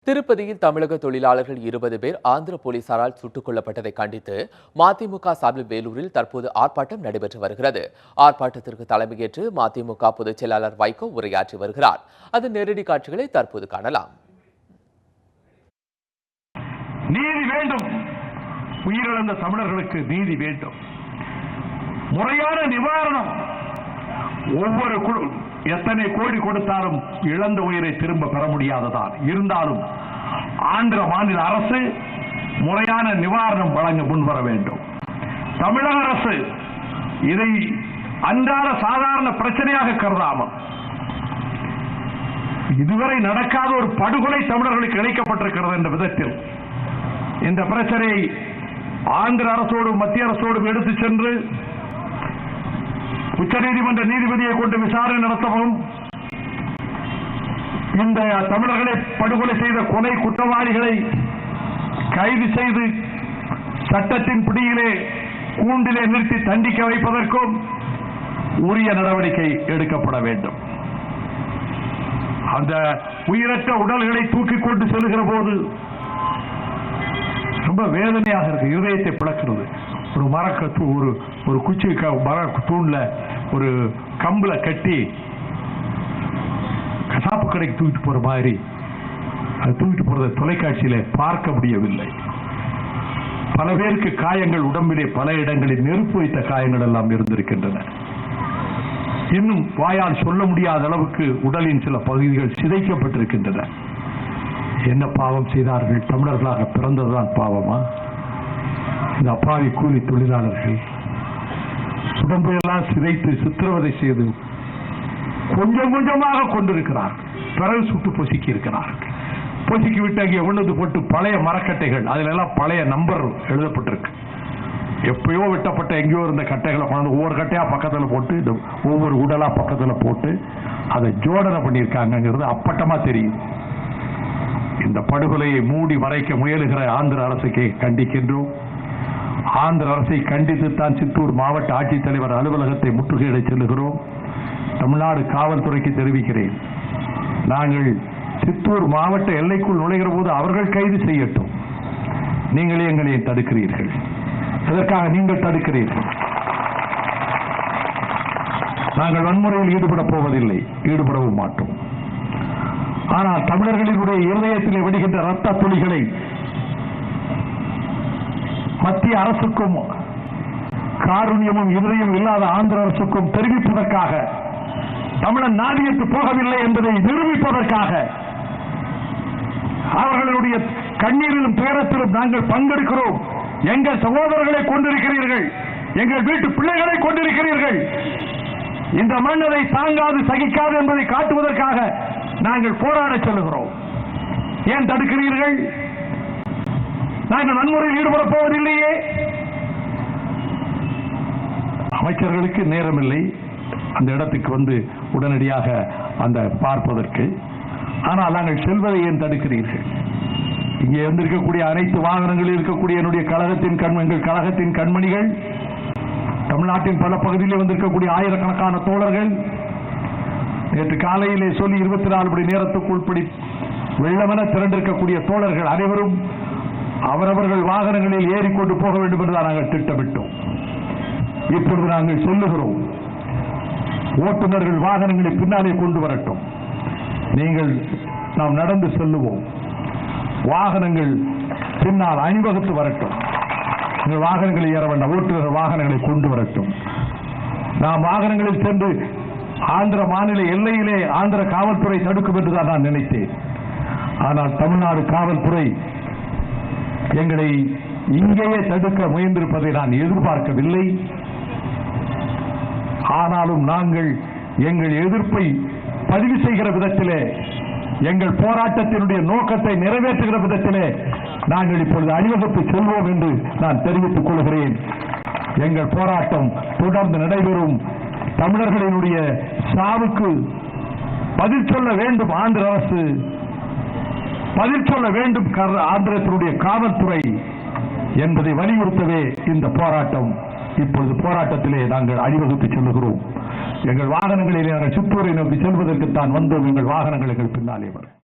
திருப்பதியில் தமிழக தொழிலாளர்கள் 20 பேர் ஆந்திர போலீசாரால் சுட்டுக் கொல்லப்பட்டதை கண்டித்து மதிமுக சார்பில் வேலூரில் தற்போது ஆர்ப்பாட்டம் நடைபெற்று வருகிறது. ஆர்ப்பாட்டத்திற்கு தலைமையேற்று மதிமுக பொதுச் செயலாளர் வைகோ உரையாற்றி வருகிறார். அதன் நேரடி காட்சிகளை தற்போது காணலாம். நீதி வேண்டும், உயிரிழந்த தமிழர்களுக்கு நீதி வேண்டும், முறையான நிவாரணம். ஒவ்வொரு எத்தனை கோடி கொடுத்தாலும் இழந்த உயிரை திரும்ப பெற முடியாததான். இருந்தாலும் ஆந்திர மாநில அரசு முறையான நிவாரணம் வழங்க முன்வர வேண்டும். தமிழக அரசு இதை அன்றாட சாதாரண பிரச்சனையாக கருதாமல் இதுவரை நடக்காத ஒரு படுகொலை தமிழர்களுக்கு இழைக்கப்பட்டிருக்கிறது என்ற விதத்தில் இந்த பிரச்சனையை ஆந்திர அரசோடும் மத்திய அரசோடும் எடுத்துச் சென்று உச்சநீதிமன்ற நீதிபதியை கொண்டு விசாரணை நடத்தவும், இந்த தமிழர்களை படுகொலை செய்த கொலை குற்றவாளிகளை கைது செய்து சட்டத்தின் பிடியிலே கூண்டிலே நிறுத்தி தண்டிக்க வைப்பதற்கும் உரிய நடவடிக்கை எடுக்கப்பட வேண்டும். அந்த உயிரற்ற உடல்களை தூக்கிக் கொண்டு செல்கிற போது ரொம்ப வேதனையாக இருக்கு, இதயத்தை பிளக்கிறது. ஒரு மரக்கத்து ஒரு குச்சி மர தூண்ல ஒரு கம்புல கட்டி கசாப்பு கடைக்கு தூக்கிட்டு போற மாதிரி அது தூக்கிட்டு போறதை தொலைக்காட்சியில பார்க்க முடியவில்லை. பல பேருக்கு காயங்கள், உடம்பிலே பல இடங்களில் நெருப்பு வைத்த காயங்கள் எல்லாம் இருந்திருக்கின்றன. இன்னும் வாயால் சொல்ல முடியாத அளவுக்கு உடலின் சில பகுதிகள் சிதைக்கப்பட்டிருக்கின்றன. என்ன பாவம் செய்தார்கள்? தமிழர்களாக பிறந்ததுதான் பாவமா? இந்த அப்பாவி கூலி தொழிலாளர்கள் உடம்பையெல்லாம் சிதைத்து சித்திரவதை செய்து கொஞ்சம் கொஞ்சமாக கொண்டிருக்கிறார்கள். பிறகு சுட்டு பொசுக்கி இருக்கிறார்கள். பொசுக்கி விட்டு அங்கே கொண்டு போட்டு பழைய மரக்கட்டைகள், அதுல எல்லாம் பழைய நம்பர் எழுதப்பட்டிருக்கு. எப்பயோ வெட்டப்பட்ட எங்கேயோ இருந்த கட்டைகளை கொண்டு ஒவ்வொரு கட்டையா பக்கத்தில் போட்டு ஒவ்வொரு உடலா பக்கத்தில் போட்டு அதை ஜோடனை பண்ணியிருக்காங்கிறது அப்பட்டமா தெரியும். இந்த படுகொலையை மூடி மறைக்க முயலுகிற ஆந்திர அரசுக்கு கண்டிக்கின்றோம். ஆந்திர அரசை கண்டித்துத்தான் சித்தூர் மாவட்ட ஆட்சித்தலைவர் அலுவலகத்தை முற்றுகையிட செல்லுகிறோம். தமிழ்நாடு காவல்துறைக்கு தெரிவிக்கிறேன், நாங்கள் சித்தூர் மாவட்ட எல்லைக்குள் நுழைகிற போது அவர்கள் கைது செய்யட்டும். நீங்களே எங்களை தடுக்கிறீர்கள். எதற்காக நீங்கள் தடுக்கிறீர்கள்? நாங்கள் வன்முறையில் ஈடுபடப் போவதில்லை, ஈடுபடவும் மாட்டோம். ஆனால் தமிழர்களினுடைய இருதயத்தில் வெடிக்கின்ற ரத்த துளிகளை மத்திய அரசுக்கும் காருண்யமும் இதயம் இல்லாத ஆந்திர அரசுக்கும் தெரிவிப்பதற்காக, தமிழன் நாடியத்து போகவில்லை என்பதை நிரூபிப்பதற்காக, அவர்களுடைய கண்ணீரிலும் துயரத்திலும் நாங்கள் பங்கெடுக்கிறோம். எங்கள் சகோதரர்களை கொண்டிருக்கிறீர்கள், எங்கள் வீட்டு பிள்ளைகளை கொண்டிருக்கிறீர்கள். இந்த மன்னரை தாங்காது சகிக்காது என்பதை காட்டுவதற்காக நாங்கள் போராட சொல்லுகிறோம். ஏன் தடுக்கிறீர்கள்? நாங்கள் வன்முறையில் ஈடுபடப் போவதில்லையே. அமைச்சர்களுக்கு நேரமில்லை அந்த இடத்துக்கு வந்து உடனடியாக அந்த பார்ப்பதற்கு. ஆனால் நாங்கள் செல்வதை ஏன் தடுக்கிறீர்கள்? இங்கே வந்திருக்கக்கூடிய அனைத்து வாகனங்களில் இருக்கக்கூடிய என்னுடைய எங்கள் கழகத்தின் கண்மணிகள், தமிழ்நாட்டின் பல பகுதியில் வந்திருக்கக்கூடிய ஆயிரக்கணக்கான தோழர்கள், நேற்று காலையிலே சொல்லி 24 மணி நேரத்துக்குள் படி வெள்ளமென திரண்டிருக்கக்கூடிய தோழர்கள் அனைவரும் அவரவர்கள் வாகனங்களில் ஏறிக்கொண்டு போக வேண்டும் என்று நாங்கள் திட்டமிட்டோம். இப்பொழுது நாங்கள் சொல்லுகிறோம், ஓட்டுநர்கள் வாகனங்களை பின்னாலே கொண்டு வரட்டும். நாம் நடந்து செல்லுவோம். வாகனங்கள் பின்னால் அணிவகுத்து வரட்டும். நீங்கள் வாகனங்களில் ஏற வேண்டாம், ஓட்டுநர் வாகனங்களை கொண்டு வரட்டும். நாம் வாகனங்களில் சென்று ஆந்திர மாநில எல்லையிலே ஆந்திர காவல்துறை தடுக்கும் என்றுதான் நான் நினைத்தேன். ஆனால் தமிழ்நாடு காவல்துறை எங்களை இங்கேயே தடுக்க முயன்றிருப்பதை நான் எதிர்பார்க்கவில்லை. ஆனாலும் நாங்கள் எங்கள் எதிர்ப்பை பதிவு செய்கிற விதத்திலே, எங்கள் போராட்டத்தினுடைய நோக்கத்தை நிறைவேற்றுகிற விதத்திலே நாங்கள் இப்பொழுது அணிவகுத்து செல்வோம் என்று நான் தெரிவித்துக் கொள்கிறேன். எங்கள் போராட்டம் தொடர்ந்து நடைபெறும். தமிழர்களினுடைய சாவுக்கு பதில் சொல்ல வேண்டும் ஆந்திர அரசு, பதில் சொல்ல வேண்டும் ஆந்திரத்தினுடைய காவல்துறை என்பதை வலியுறுத்தவே இந்த போராட்டம். இப்பொழுது போராட்டத்திலே நாங்கள் அணிவகுத்து செல்லுகிறோம். எங்கள் வாகனங்களிலே நாங்கள் சித்தூரை நோக்கி செல்வதற்கு தான் வந்தோம். எங்கள் வாகனங்கள் எங்கள் பின்னாலே வரும்.